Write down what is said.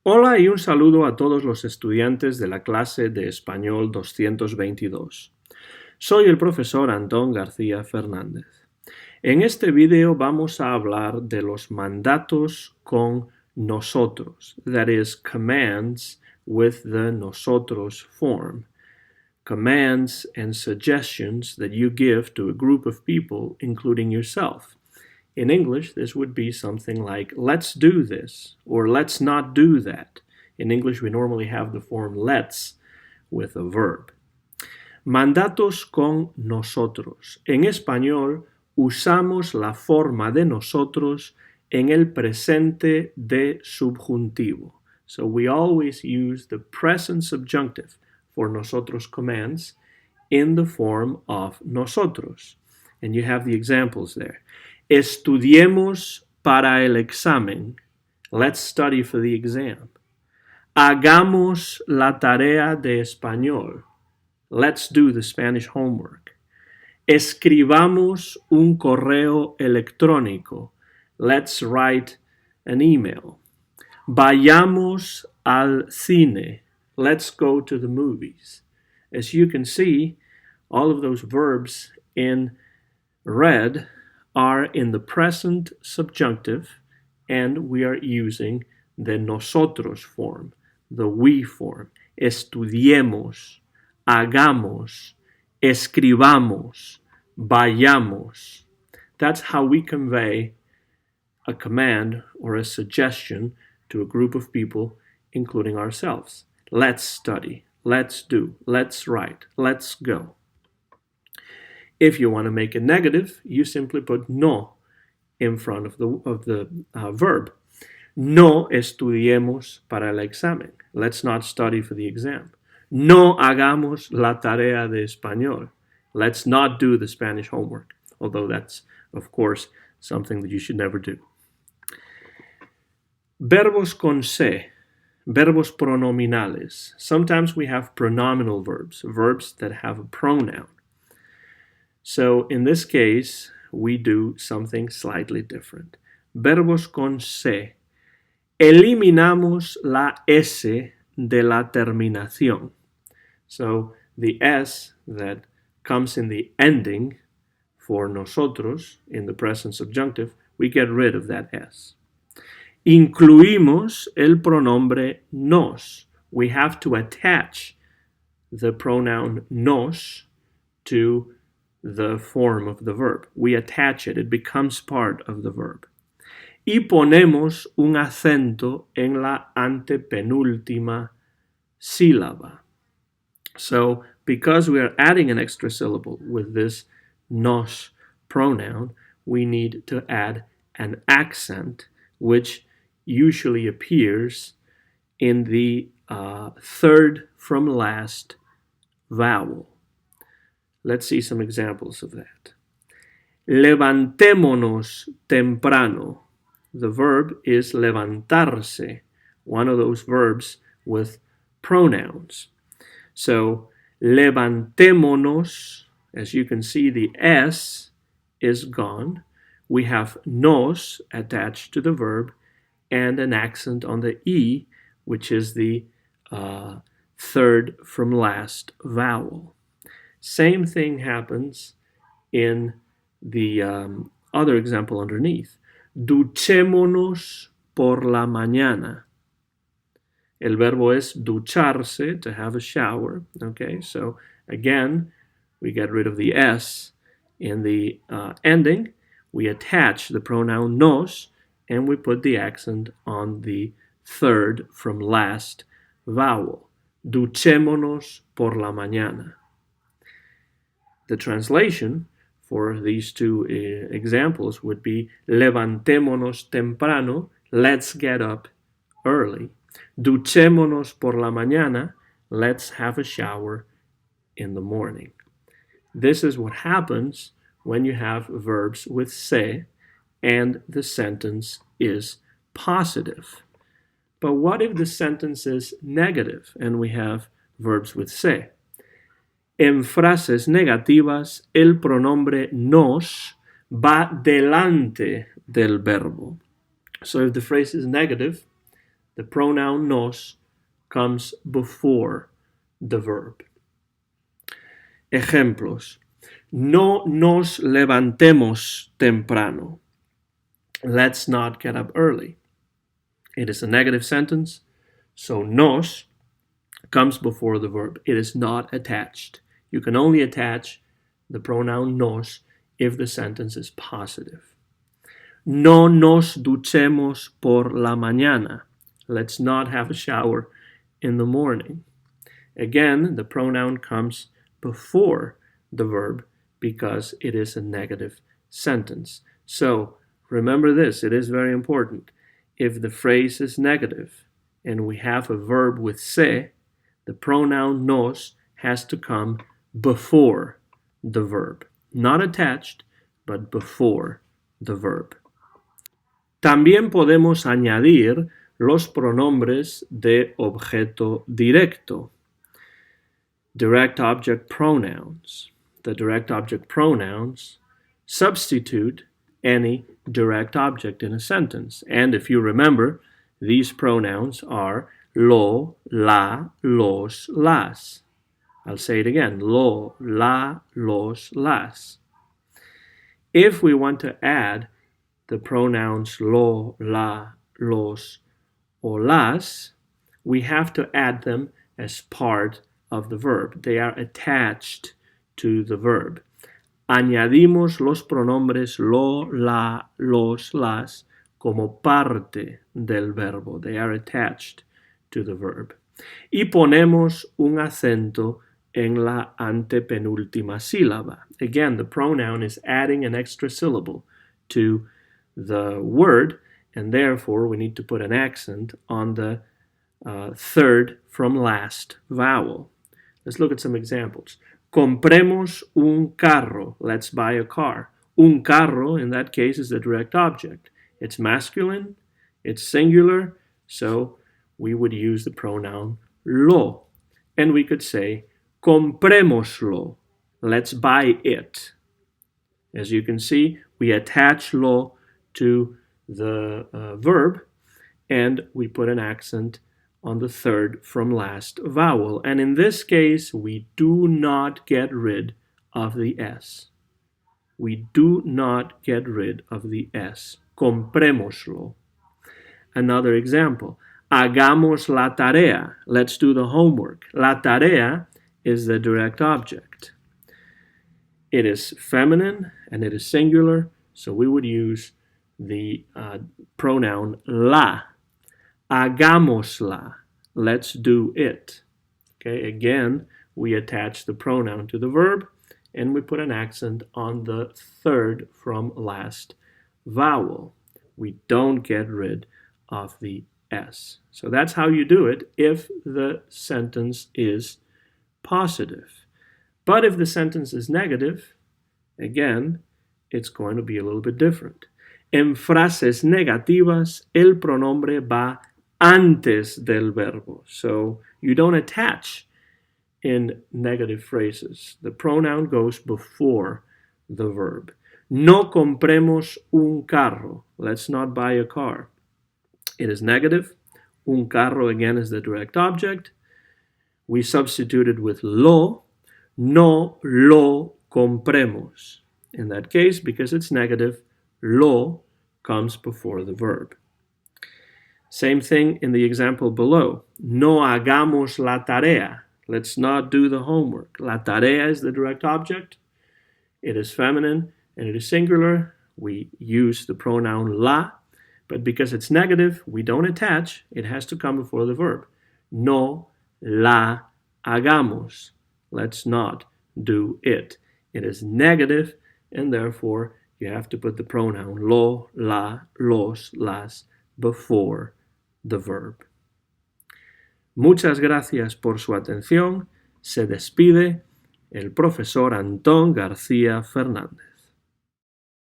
Hola y un saludo a todos los estudiantes de la clase de Español 222. Soy el profesor Antón García Fernández. En este video vamos a hablar de los mandatos con nosotros, that is, commands with the nosotros form. Commands and suggestions that you give to a group of people, including yourself. In English, this would be something like, let's do this, or let's not do that. In English, we normally have the form let's with a verb. Mandatos con nosotros. En español, usamos la forma de nosotros en el presente de subjuntivo. So we always use the present subjunctive for nosotros commands in the form of nosotros. And you have the examples there. Estudiemos para el examen. Let's study for the exam. Hagamos la tarea de español. Let's do the Spanish homework. Escribamos un correo electrónico. Let's write an email. Vayamos al cine. Let's go to the movies. As you can see, all of those verbs in red are in the present subjunctive, and we are using the nosotros form, the we form. Estudiemos, hagamos, escribamos, vayamos. That's how we convey a command or a suggestion to a group of people, including ourselves. Let's study, let's do, let's write, let's go. If you want to make it negative, you simply put no in front of the verb. No estudiemos para el examen. Let's not study for the exam. No hagamos la tarea de español. Let's not do the Spanish homework, although that's, of course, something that you should never do. Verbos con se, verbos pronominales. Sometimes we have pronominal verbs, verbs that have a pronoun. So in this case, we do something slightly different. Verbos con se. Eliminamos la S de la terminación. So the S that comes in the ending for nosotros, in the present subjunctive, we get rid of that S. Incluimos el pronombre nos. We have to attach the pronoun nos to the form of the verb. We attach it. It becomes part of the verb. Y ponemos un acento en la antepenúltima sílaba. So, because we are adding an extra syllable with this nos pronoun, we need to add an accent, which usually appears in the third from last vowel. Let's see some examples of that. Levantémonos temprano. The verb is levantarse, one of those verbs with pronouns. So, levantémonos, as you can see, the S is gone. We have nos attached to the verb and an accent on the E, which is the third from last vowel. Same thing happens in the other example underneath. Duchémonos por la mañana. El verbo es ducharse, to have a shower. Okay, so again, we get rid of the S in the ending. We attach the pronoun nos, and we put the accent on the third from last vowel. Duchémonos por la mañana. The translation for these two examples would be levantémonos temprano, let's get up early. Duchémonos por la mañana, let's have a shower in the morning. This is what happens when you have verbs with se and the sentence is positive. But what if the sentence is negative and we have verbs with se? En frases negativas, el pronombre nos va delante del verbo. So if the phrase is negative, The pronoun nos comes before the verb. Ejemplos. No nos levantemos temprano. Let's not get up early. It is a negative sentence, so nos comes before the verb. It is not attached. You can only attach the pronoun nos if the sentence is positive. No nos duchemos por la mañana. Let's not have a shower in the morning. Again, the pronoun comes before the verb because it is a negative sentence. So remember this, it is very important. If the phrase is negative and we have a verb with se, the pronoun nos has to come before the verb. Not attached, but before the verb. También podemos añadir los pronombres de objeto directo. Direct object pronouns. The direct object pronouns substitute any direct object in a sentence. And if you remember, these pronouns are lo, la, los, las. I'll say it again. Lo, la, los, las. If we want to add the pronouns lo, la, los, or las, we have to add them as part of the verb. They are attached to the verb. Añadimos los pronombres lo, la, los, las como parte del verbo. They are attached to the verb. Y ponemos un acento en la antepenúltima sílaba. Again, the pronoun is adding an extra syllable to the word, and therefore we need to put an accent on the third from last vowel. Let's look at some examples. Compremos un carro. Let's buy a car. Un carro, in that case, is the direct object. It's masculine, it's singular, so we would use the pronoun lo. And we could say, comprémoslo. Let's buy it. As you can see, we attach lo to the verb, and we put an accent on the third from last vowel. And in this case, we do not get rid of the S. We do not get rid of the S. Comprémoslo. Another example. Hagamos la tarea. Let's do the homework. La tarea is the direct object. It is feminine and it is singular, so we would use the pronoun la. Hagámosla. Let's do it. Okay, again, we attach the pronoun to the verb and we put an accent on the third from last vowel. We don't get rid of the S. So that's how you do it if the sentence is positive. But if the sentence is negative, again, it's going to be a little bit different. En frases negativas, el pronombre va antes del verbo. So you don't attach in negative phrases. The pronoun goes before the verb. No compremos un carro. Let's not buy a car. It is negative. Un carro, again, is the direct object. We substituted with lo. No lo compremos. In that case, because it's negative, lo comes before the verb. Same thing in the example below. No hagamos la tarea. Let's not do the homework. La tarea is the direct object. It is feminine and it is singular. We use the pronoun la, but because it's negative, we don't attach. It has to come before the verb. No la hagamos. Let's not do it. It is negative, and therefore you have to put the pronoun lo, la, los, las before the verb. Muchas gracias por su atención. Se despide el profesor Antón García Fernández.